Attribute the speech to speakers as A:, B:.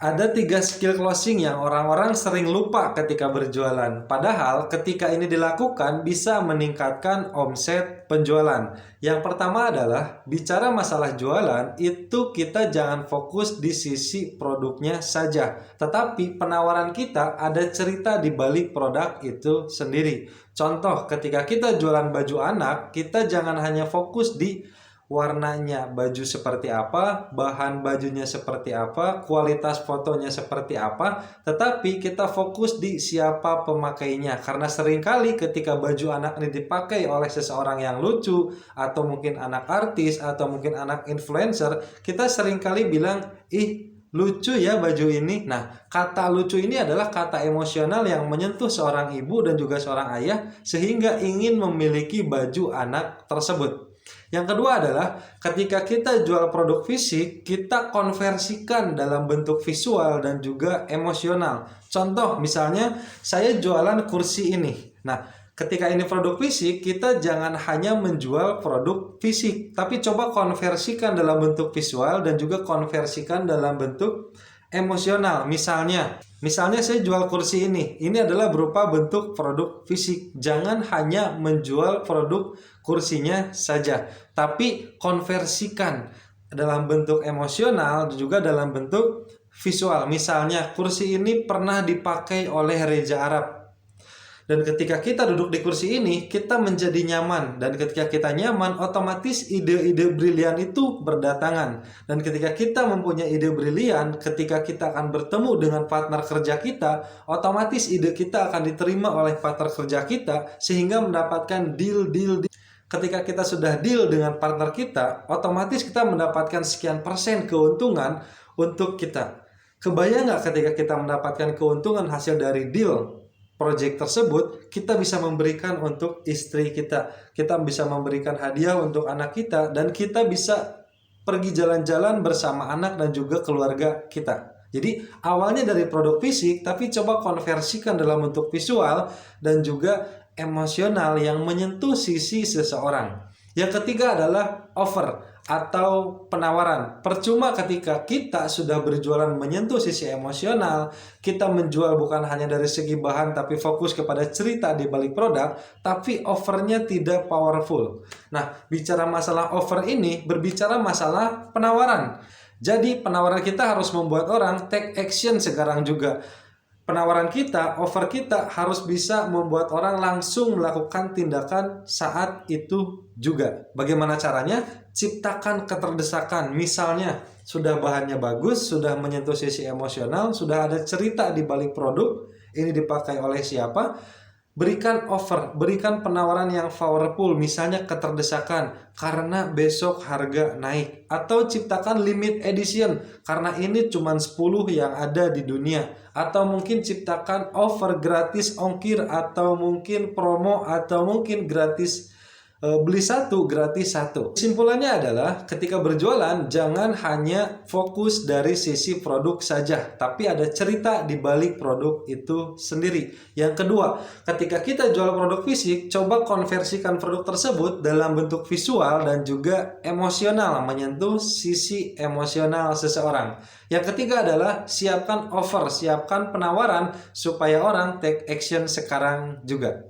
A: Ada 3 skill closing yang orang-orang sering lupa ketika berjualan. Padahal ketika ini dilakukan bisa meningkatkan omset penjualan. Yang pertama adalah bicara masalah jualan itu kita jangan fokus di sisi produknya saja. Tetapi penawaran kita ada cerita di balik produk itu sendiri. Contoh ketika kita jualan baju anak, kita jangan hanya fokus di warnanya baju seperti apa, bahan bajunya seperti apa, kualitas fotonya seperti apa, tetapi kita fokus di siapa pemakainya. Karena seringkali ketika baju anak ini dipakai oleh seseorang yang lucu, atau mungkin anak artis, atau mungkin anak influencer, kita seringkali bilang, ih lucu ya baju ini. Nah, kata lucu ini adalah kata emosional yang menyentuh seorang ibu dan juga seorang ayah sehingga ingin memiliki baju anak tersebut. Yang kedua adalah ketika kita jual produk fisik, kita konversikan dalam bentuk visual dan juga emosional. Contoh misalnya saya jualan kursi ini. Nah, ketika ini produk fisik, kita jangan hanya menjual produk fisik, tapi coba konversikan dalam bentuk visual dan juga konversikan dalam bentuk emosional. Misalnya saya jual kursi ini. Ini adalah berupa bentuk produk fisik. Jangan hanya menjual produk kursinya saja, tapi konversikan dalam bentuk emosional dan juga dalam bentuk visual. Misalnya kursi ini pernah dipakai oleh Raja Arab. Dan ketika kita duduk di kursi ini, kita menjadi nyaman. Dan ketika kita nyaman, otomatis ide-ide brilian itu berdatangan. Dan ketika kita mempunyai ide brilian, ketika kita akan bertemu dengan partner kerja kita, otomatis ide kita akan diterima oleh partner kerja kita, sehingga mendapatkan deal. Ketika kita sudah deal dengan partner kita, otomatis kita mendapatkan sekian persen keuntungan untuk kita. Kebayang nggak ketika kita mendapatkan keuntungan hasil dari deal project tersebut, kita bisa memberikan untuk istri kita bisa memberikan hadiah untuk anak kita, dan kita bisa pergi jalan-jalan bersama anak dan juga keluarga kita. Jadi awalnya dari produk fisik, tapi coba konversikan dalam bentuk visual dan juga emosional yang menyentuh sisi seseorang. Yang ketiga adalah offer atau penawaran. Percuma ketika kita sudah berjualan menyentuh sisi emosional, kita menjual bukan hanya dari segi bahan tapi fokus kepada cerita di balik produk, tapi offernya tidak powerful. Nah, bicara masalah offer ini berbicara masalah penawaran. Jadi penawaran kita harus membuat orang take action sekarang juga. Penawaran kita, offer kita harus bisa membuat orang langsung melakukan tindakan saat itu juga. Bagaimana caranya? Ciptakan keterdesakan. Misalnya, sudah bahannya bagus, sudah menyentuh sisi emosional, sudah ada cerita di balik produk, ini dipakai oleh siapa? Berikan offer, berikan penawaran yang powerful, misalnya keterdesakan karena besok harga naik, atau ciptakan limit edition karena ini cuma 10 yang ada di dunia, atau mungkin ciptakan offer gratis ongkir, atau mungkin promo, atau mungkin gratis beli satu gratis satu. Kesimpulannya adalah ketika berjualan jangan hanya fokus dari sisi produk saja, tapi ada cerita di balik produk itu sendiri. Yang kedua, ketika kita jual produk fisik, coba konversikan produk tersebut dalam bentuk visual dan juga emosional, menyentuh sisi emosional seseorang. Yang ketiga adalah siapkan offer, siapkan penawaran supaya orang take action sekarang juga.